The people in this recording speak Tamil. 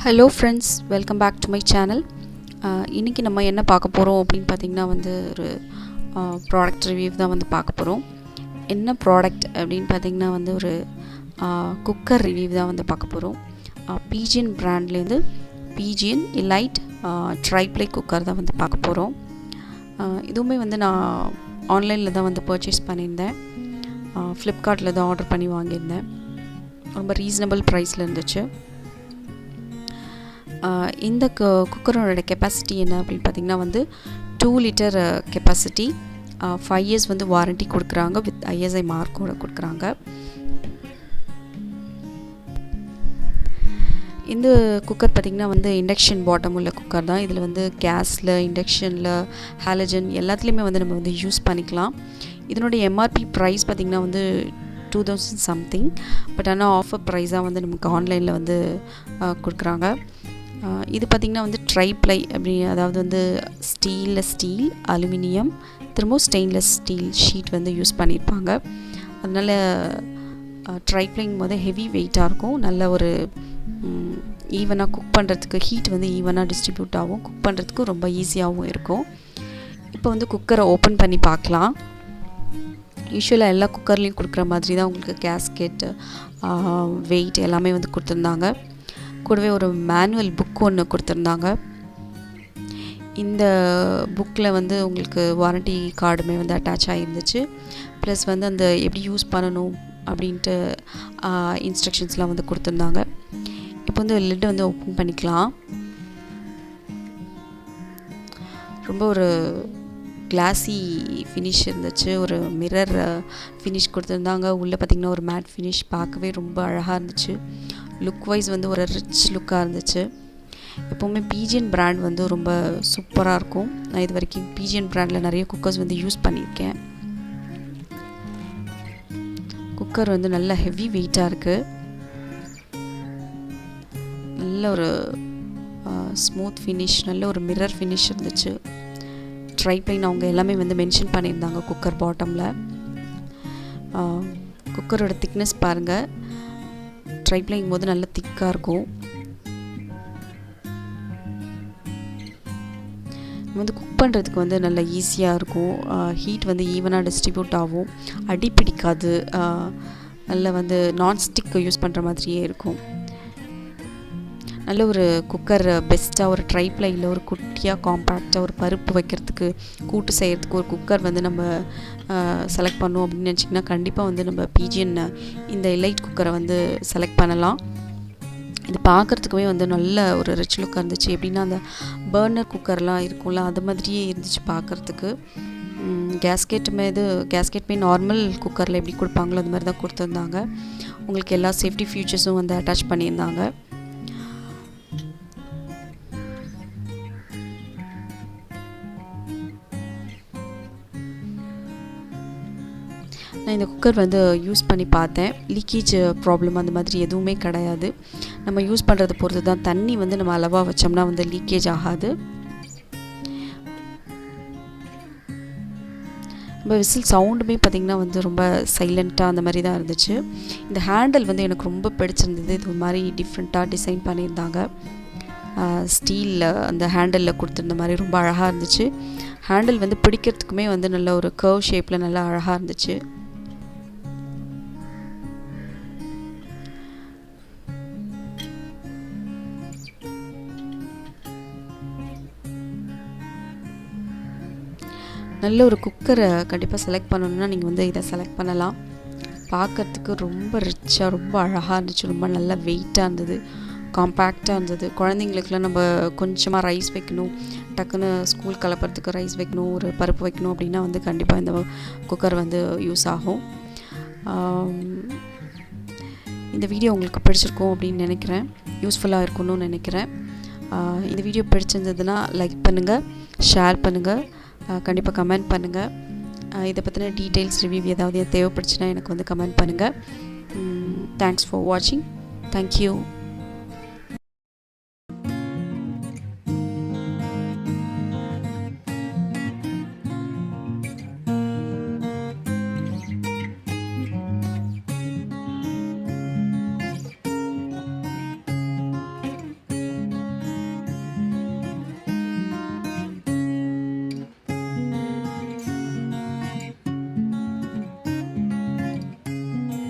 Hello friends, welcome back to my channel. இன்னைக்கு நம்ம என்ன பார்க்க போறோம் அப்படினு பாத்தீங்கன்னா வந்து ஒரு ப்ராடக்ட் ரிவ்யூ தான் வந்து பார்க்க போறோம். என்ன ப்ராடக்ட் அப்படினு பாத்தீங்கன்னா வந்து ஒரு குக்கர் ரிவ்யூ தான் வந்து பார்க்க போறோம். Pigeon பிராண்ட்ல இருந்து Pigeon Elite ட்ரைப்ளை குக்கர் தான் வந்து பார்க்க போறோம். இதுவுமே வந்து நான் ஆன்லைன்ல தான் வந்து பர்ச்சேஸ் பண்ணியிருந்தேன். Flipkartல தான் ஆர்டர் பண்ணி வாங்கியிருந்தேன். ரொம்ப ரீசனபிள் பிரைஸ்ல இருந்துச்சு. இந்த குக்கரோட கெப்பாசிட்டி என்ன அப்படின்னு பார்த்தீங்கன்னா வந்து 2 லிட்டர் கெப்பாசிட்டி, 5 இயர்ஸ் வந்து வாரண்டி கொடுக்குறாங்க, வித் ISI மார்க்கோட கொடுக்குறாங்க. இந்த குக்கர் பார்த்திங்கன்னா வந்து இண்டக்ஷன் பாட்டம் உள்ள குக்கர் தான். இதில் வந்து கேஸில், இண்டக்ஷனில், ஹாலஜன் எல்லாத்துலேயுமே வந்து நம்ம வந்து யூஸ் பண்ணிக்கலாம். இதனுடைய எம்ஆர்பி ப்ரைஸ் பார்த்திங்கன்னா வந்து 2000 சம்திங். பட் ஆனால் ஆஃபர் ப்ரைஸாக வந்து நமக்கு ஆன்லைனில் வந்து கொடுக்குறாங்க. இது பார்த்திங்கன்னா வந்து ட்ரைப்ளை அப்படி, அதாவது வந்து ஸ்டீல், அலுமினியம், திரும்பவும் ஸ்டெயின்லெஸ் ஸ்டீல் ஷீட் வந்து யூஸ் பண்ணியிருப்பாங்க. அதனால் ட்ரைப்ளைங்கும் போது ஹெவி வெயிட்டாக இருக்கும். நல்ல ஒரு ஈவனாக குக் பண்ணுறதுக்கு, ஹீட் வந்து ஈவனாக டிஸ்ட்ரிபியூட் ஆகும், குக் பண்ணுறதுக்கு ரொம்ப ஈஸியாகவும் இருக்கும். இப்போ வந்து குக்கரை ஓப்பன் பண்ணி பார்க்கலாம். யூஸ்வலாக எல்லா குக்கர்லேயும் கொடுக்குற மாதிரி தான் உங்களுக்கு கேஸ்கெட், வெயிட் எல்லாமே வந்து கொடுத்துருந்தாங்க. கூடவே ஒரு மேனுவல் புக் ஒன்று கொடுத்துருந்தாங்க. இந்த புக்கில் வந்து உங்களுக்கு வாரண்டி கார்டுமே வந்து அட்டாச் ஆகிருந்துச்சு. ப்ளஸ் வந்து அந்த எப்படி யூஸ் பண்ணணும் அப்படின்ட்டு இன்ஸ்ட்ரக்ஷன்ஸ்லாம் வந்து கொடுத்துருந்தாங்க. இப்போ வந்து லிட்டை வந்து ஓப்பன் பண்ணிக்கலாம். ரொம்ப ஒரு கிளாஸி ஃபினிஷ் இருந்துச்சு. ஒரு மிரர் ஃபினிஷ் கொடுத்துருந்தாங்க. உள்ளே பார்த்திங்கன்னா ஒரு மேட் ஃபினிஷ், பார்க்கவே ரொம்ப அழகாக இருந்துச்சு. லுக் வைஸ் வந்து ஒரு ரிச் லுக்காக இருந்துச்சு. எப்போவுமே Pigeon பிராண்ட் வந்து ரொம்ப சூப்பராக இருக்கும். நான் இது வரைக்கும் Pigeon பிராண்டில் நிறைய குக்கர்ஸ் வந்து யூஸ் பண்ணியிருக்கேன். குக்கர் வந்து நல்ல ஹெவி வெயிட்டாக இருக்குது. நல்ல ஒரு ஸ்மூத் ஃபினிஷ், நல்ல ஒரு மிரர் ஃபினிஷ் இருந்துச்சு. ட்ரைப்ளைன் அவங்க எல்லாமே வந்து மென்ஷன் பண்ணியிருந்தாங்க குக்கர் பாட்டமில். குக்கரோட திக்னஸ் பாருங்கள். ட்ரைப்ளைங்கும் போது நல்ல திக்காக இருக்கும். வந்து குக் பண்ணுறதுக்கு வந்து நல்ல ஈஸியாக இருக்கும். ஹீட் வந்து ஈவனாக டிஸ்ட்ரிபியூட் ஆகும், அடி பிடிக்காது. நல்ல வந்து நான்ஸ்டிக் யூஸ் பண்ணுற மாதிரியே இருக்கும். நல்ல ஒரு குக்கர், பெஸ்ட்டாக ஒரு ட்ரைப்ளையில் ஒரு குட்டியாக காம்பேக்டாக ஒரு பருப்பு வைக்கிறதுக்கு, கூட்டு செய்கிறதுக்கு ஒரு குக்கர் வந்து நம்ம செலக்ட் பண்ணோம் அப்படின்னு நினச்சிங்கன்னா கண்டிப்பாக வந்து நம்ம Pigeon இந்த எலைட் குக்கரை வந்து செலக்ட் பண்ணலாம். இது பார்க்குறதுக்குமே வந்து நல்ல ஒரு ரிச் லுக்காக இருந்துச்சு. எப்படின்னா அந்த பர்னர் குக்கர்லாம் இருக்கும்ல, அது மாதிரியே இருந்துச்சு பார்க்குறதுக்கு. கேஸ்கெட்டுமே நார்மல் குக்கரில் எப்படி கொடுப்பாங்களோ அது மாதிரி தான் கொடுத்துருந்தாங்க. உங்களுக்கு எல்லா சேஃப்டி ஃபியூச்சர்ஸும் வந்து அட்டாச் பண்ணியிருந்தாங்க. நான் இந்த குக்கர் வந்து யூஸ் பண்ணி பார்த்தேன். லீக்கேஜ் ப்ராப்ளம் அந்த மாதிரி எதுவுமே கிடையாது. நம்ம யூஸ் பண்ணுறதை பொறுத்து தான். தண்ணி வந்து நம்ம அளவாக வச்சோம்னா வந்து லீக்கேஜ் ஆகாது. நம்ம விசில் சவுண்டுமே பார்த்திங்கன்னா வந்து ரொம்ப சைலண்ட்டாக அந்த மாதிரி தான் இருந்துச்சு. இந்த ஹேண்டில் வந்து எனக்கு ரொம்ப பிடிச்சிருந்தது. இது ஒரு மாதிரி டிஃப்ரெண்ட்டாக டிசைன் பண்ணியிருந்தாங்க. ஸ்டீலில் அந்த ஹேண்டிலில் கொடுத்துருந்த மாதிரி ரொம்ப அழகாக இருந்துச்சு. ஹேண்டில் வந்து பிடிக்கிறதுக்குமே வந்து நல்ல ஒரு கர்வ் ஷேப்பில் நல்லா அழகாக இருந்துச்சு. நல்ல ஒரு குக்கரை கண்டிப்பாக செலக்ட் பண்ணணுன்னா நீங்கள் வந்து இதை செலக்ட் பண்ணலாம். பார்க்குறதுக்கு ரொம்ப ரிச்சாக, ரொம்ப அழகாக இருந்துச்சு. ரொம்ப நல்ல வெயிட்டாக இருந்தது, காம்பேக்டாக இருந்தது. குழந்தைங்களுக்குலாம் நம்ம கொஞ்சமாக ரைஸ் வைக்கணும், டக்குன்னு ஸ்கூல் கிளப்புறதுக்கு ரைஸ் வைக்கணும், ஒரு பருப்பு வைக்கணும் அப்படின்னா வந்து கண்டிப்பாக இந்த குக்கர் வந்து யூஸ் ஆகும். இந்த வீடியோ உங்களுக்கு பிடிச்சிருக்கும் அப்படின்னு நினைக்கிறேன். யூஸ்ஃபுல்லாக இருக்கும்னு நினைக்கிறேன். இந்த வீடியோ பிடிச்சிருந்ததுன்னா லைக் பண்ணுங்கள், ஷேர் பண்ணுங்கள், கண்டிப்பாக கமெண்ட் பண்ணுங்கள். இதை பற்றின டீட்டெயில்ஸ் ரிவ்யூ ஏதாவது தேவைப்படுச்சுன்னா எனக்கு வந்து கமெண்ட் பண்ணுங்கள். தேங்க்ஸ் ஃபார் வாட்சிங். தேங்க்யூ.